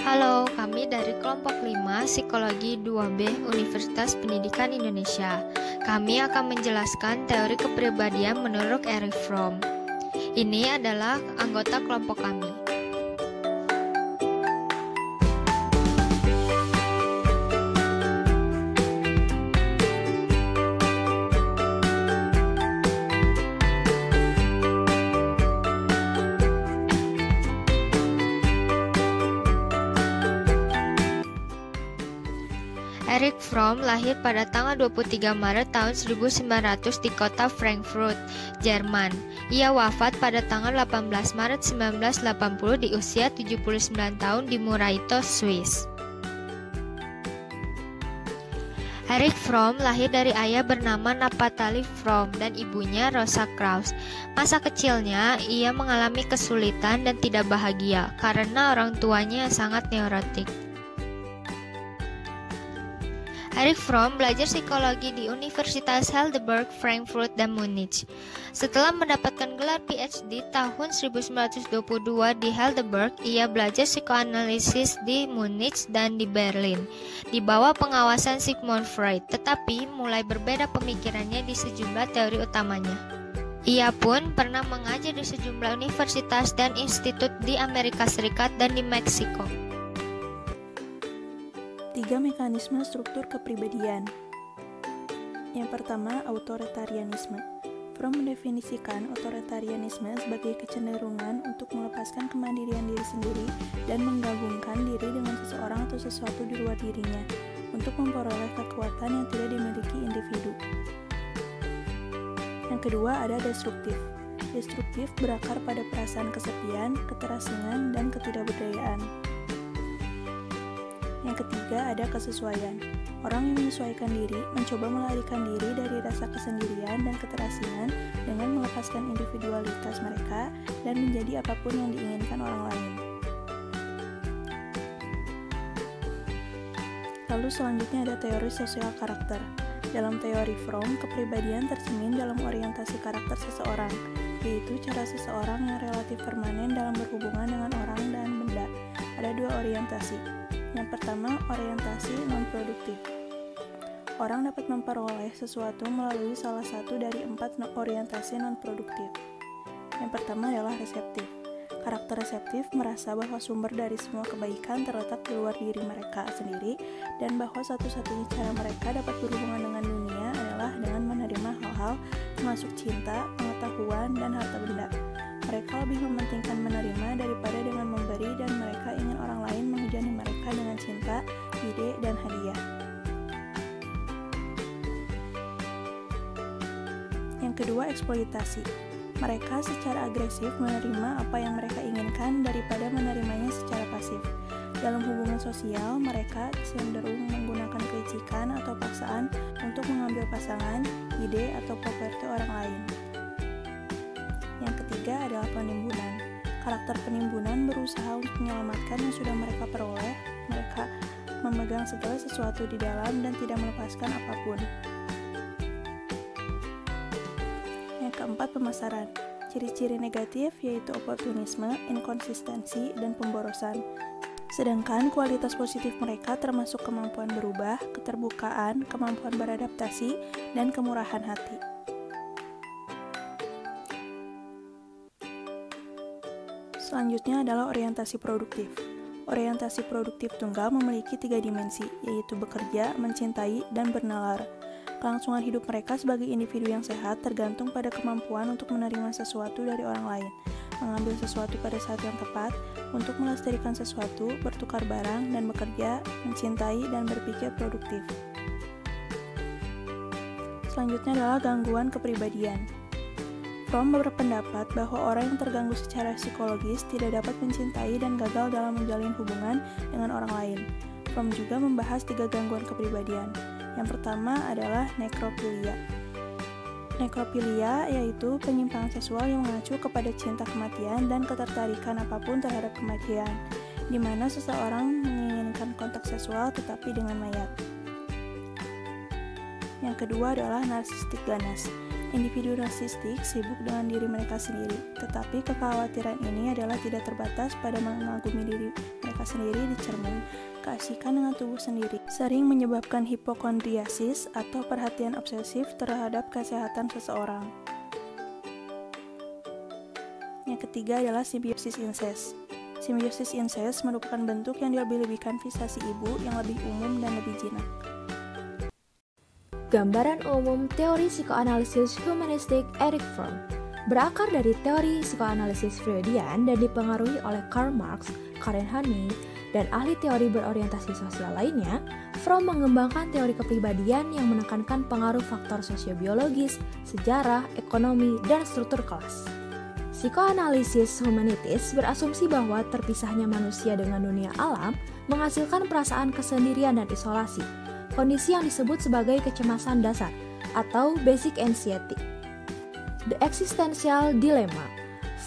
Halo, kami dari kelompok 5 Psikologi 2B Universitas Pendidikan Indonesia. Kami akan menjelaskan teori kepribadian menurut Erich Fromm. Ini adalah anggota kelompok kami. Erich Fromm lahir pada tanggal 23 Maret tahun 1900 di kota Frankfurt, Jerman. Ia wafat pada tanggal 18 Maret 1980 di usia 79 tahun di Muraito, Swiss. Erich Fromm lahir dari ayah bernama Naphtali Fromm dan ibunya Rosa Krauss. Masa kecilnya, ia mengalami kesulitan dan tidak bahagia karena orang tuanya sangat neurotik. Erich Fromm belajar psikologi di Universitas Heidelberg, Frankfurt, dan Munich. Setelah mendapatkan gelar PhD tahun 1922 di Heidelberg, ia belajar psikoanalisis di Munich dan di Berlin, di bawah pengawasan Sigmund Freud, tetapi mulai berbeda pemikirannya di sejumlah teori utamanya. Ia pun pernah mengajar di sejumlah universitas dan institut di Amerika Serikat dan di Meksiko. 3 mekanisme struktur kepribadian. Yang pertama, autoritarianisme. Fromm mendefinisikan autoritarianisme sebagai kecenderungan untuk melepaskan kemandirian diri sendiri dan menggabungkan diri dengan seseorang atau sesuatu di luar dirinya untuk memperoleh kekuatan yang tidak dimiliki individu. Yang kedua ada destruktif. Destruktif berakar pada perasaan kesepian, keterasingan, dan ketidakberdayaan. Yang ketiga ada kesesuaian. Orang yang menyesuaikan diri mencoba melarikan diri dari rasa kesendirian dan keterasingan dengan melepaskan individualitas mereka dan menjadi apapun yang diinginkan orang lain. Lalu selanjutnya ada teori sosial karakter. Dalam teori Fromm, kepribadian tercermin dalam orientasi karakter seseorang, yaitu cara seseorang yang relatif permanen dalam berhubungan dengan orang dan benda. Ada 2 orientasi. Yang pertama, orientasi non-produktif. Orang dapat memperoleh sesuatu melalui salah satu dari 4 orientasi non-produktif. Yang pertama adalah reseptif. Karakter reseptif merasa bahwa sumber dari semua kebaikan terletak di luar diri mereka sendiri dan bahwa satu-satunya cara mereka dapat berhubungan dengan dunia adalah dengan menerima hal-hal termasuk cinta, pengetahuan, dan harta benda. Mereka lebih mementingkan menerima daripada dengan memberi dan mereka ingin orang lain menghujani mereka dengan cinta, ide, dan hadiah. Yang kedua, eksploitasi. Mereka secara agresif menerima apa yang mereka inginkan daripada menerimanya secara pasif. Dalam hubungan sosial, mereka cenderung menggunakan kelicikan atau paksaan untuk mengambil pasangan, ide, atau properti orang lain. Yang ketiga adalah penimbunan. Karakter penimbunan berusaha untuk menyelamatkan yang sudah mereka peroleh. Mereka memegang segala sesuatu di dalam dan tidak melepaskan apapun. Yang keempat, pemasaran. Ciri-ciri negatif yaitu oportunisme, inkonsistensi, dan pemborosan. Sedangkan kualitas positif mereka termasuk kemampuan berubah, keterbukaan, kemampuan beradaptasi, dan kemurahan hati. Selanjutnya adalah orientasi produktif. Orientasi produktif tunggal memiliki 3 dimensi, yaitu bekerja, mencintai, dan bernalar. Kelangsungan hidup mereka sebagai individu yang sehat tergantung pada kemampuan untuk menerima sesuatu dari orang lain, mengambil sesuatu pada saat yang tepat, untuk melestarikan sesuatu, bertukar barang, dan bekerja, mencintai, dan berpikir produktif. Selanjutnya adalah gangguan kepribadian. Fromm berpendapat bahwa orang yang terganggu secara psikologis tidak dapat mencintai dan gagal dalam menjalin hubungan dengan orang lain. Fromm juga membahas 3 gangguan kepribadian. Yang pertama adalah nekrofilia. Nekrofilia yaitu penyimpangan seksual yang mengacu kepada cinta kematian dan ketertarikan apapun terhadap kematian, di mana seseorang menginginkan kontak seksual tetapi dengan mayat. Yang kedua adalah narsistik ganas. Individu narsistik sibuk dengan diri mereka sendiri, tetapi kekhawatiran ini adalah tidak terbatas pada mengagumi diri mereka mereka sendiri di cermin, keasikan dengan tubuh sendiri, sering menyebabkan hipokondriasis atau perhatian obsesif terhadap kesehatan seseorang. Yang ketiga adalah simbiosis incest. Simbiosis incest merupakan bentuk yang dilebih-lebihkan fixasi ibu yang lebih umum dan lebih jinak. Gambaran umum teori psikoanalisis humanistik Erich Fromm berakar dari teori psikoanalisis Freudian dan dipengaruhi oleh Karl Marx, Karen Haney, dan ahli teori berorientasi sosial lainnya. Fromm mengembangkan teori kepribadian yang menekankan pengaruh faktor sosiobiologis, sejarah, ekonomi, dan struktur kelas. Psikoanalisis humanitis berasumsi bahwa terpisahnya manusia dengan dunia alam menghasilkan perasaan kesendirian dan isolasi, kondisi yang disebut sebagai kecemasan dasar atau basic anxiety. The Existential Dilemma.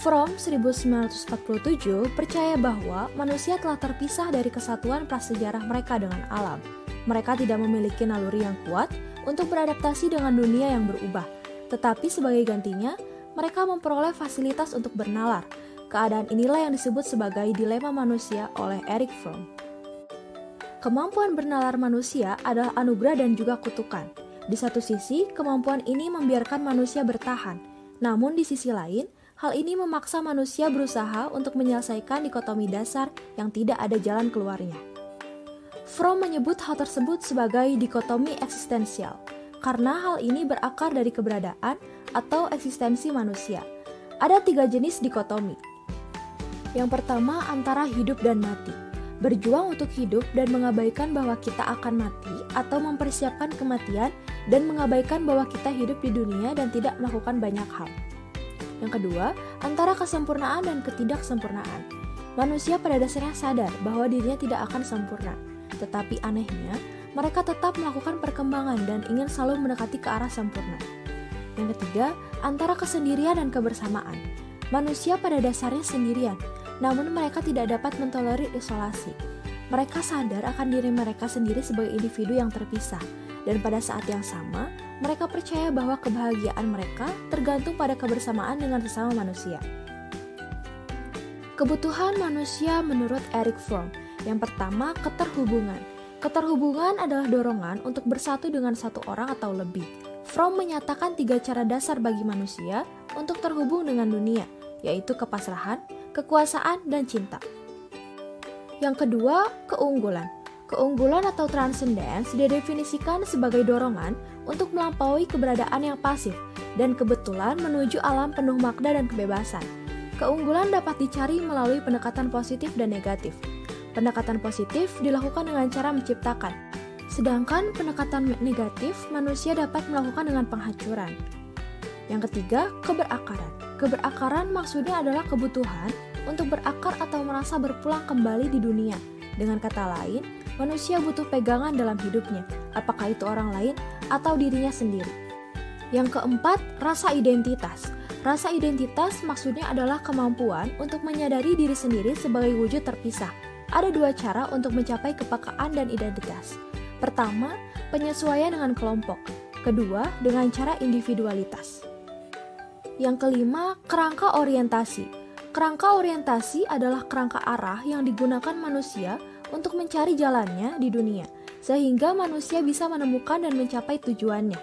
Fromm 1947 percaya bahwa manusia telah terpisah dari kesatuan prasejarah mereka dengan alam. Mereka tidak memiliki naluri yang kuat untuk beradaptasi dengan dunia yang berubah, tetapi sebagai gantinya, mereka memperoleh fasilitas untuk bernalar. Keadaan inilah yang disebut sebagai dilema manusia oleh Erich Fromm. Kemampuan bernalar manusia adalah anugerah dan juga kutukan. Di satu sisi, kemampuan ini membiarkan manusia bertahan. Namun di sisi lain, hal ini memaksa manusia berusaha untuk menyelesaikan dikotomi dasar yang tidak ada jalan keluarnya. Fromm menyebut hal tersebut sebagai dikotomi eksistensial, karena hal ini berakar dari keberadaan atau eksistensi manusia. Ada 3 jenis dikotomi. Yang pertama antara hidup dan mati. Berjuang untuk hidup dan mengabaikan bahwa kita akan mati, atau mempersiapkan kematian dan mengabaikan bahwa kita hidup di dunia dan tidak melakukan banyak hal. Yang kedua, antara kesempurnaan dan ketidaksempurnaan. Manusia pada dasarnya sadar bahwa dirinya tidak akan sempurna, tetapi anehnya, mereka tetap melakukan perkembangan dan ingin selalu mendekati ke arah sempurna. Yang ketiga, antara kesendirian dan kebersamaan. Manusia pada dasarnya sendirian, namun mereka tidak dapat mentolerir isolasi. Mereka sadar akan diri mereka sendiri sebagai individu yang terpisah, dan pada saat yang sama, mereka percaya bahwa kebahagiaan mereka tergantung pada kebersamaan dengan sesama manusia. Kebutuhan manusia menurut Erich Fromm. Yang pertama, keterhubungan. Keterhubungan adalah dorongan untuk bersatu dengan satu orang atau lebih. Fromm menyatakan 3 cara dasar bagi manusia untuk terhubung dengan dunia, yaitu kepasrahan, kekuasaan, dan cinta. Yang kedua, keunggulan. Keunggulan atau transcendence didefinisikan sebagai dorongan untuk melampaui keberadaan yang pasif dan kebetulan menuju alam penuh makna dan kebebasan. Keunggulan dapat dicari melalui pendekatan positif dan negatif. Pendekatan positif dilakukan dengan cara menciptakan, sedangkan pendekatan negatif manusia dapat melakukan dengan penghancuran. Yang ketiga, keberakaran. Keberakaran maksudnya adalah kebutuhan untuk berakar atau merasa berpulang kembali di dunia. Dengan kata lain, manusia butuh pegangan dalam hidupnya, apakah itu orang lain atau dirinya sendiri. Yang keempat, rasa identitas. Rasa identitas maksudnya adalah kemampuan untuk menyadari diri sendiri sebagai wujud terpisah. Ada 2 cara untuk mencapai kepekaan dan identitas. Pertama, penyesuaian dengan kelompok. Kedua, dengan cara individualitas. Yang kelima, kerangka orientasi. Kerangka orientasi adalah kerangka arah yang digunakan manusia untuk mencari jalannya di dunia, sehingga manusia bisa menemukan dan mencapai tujuannya.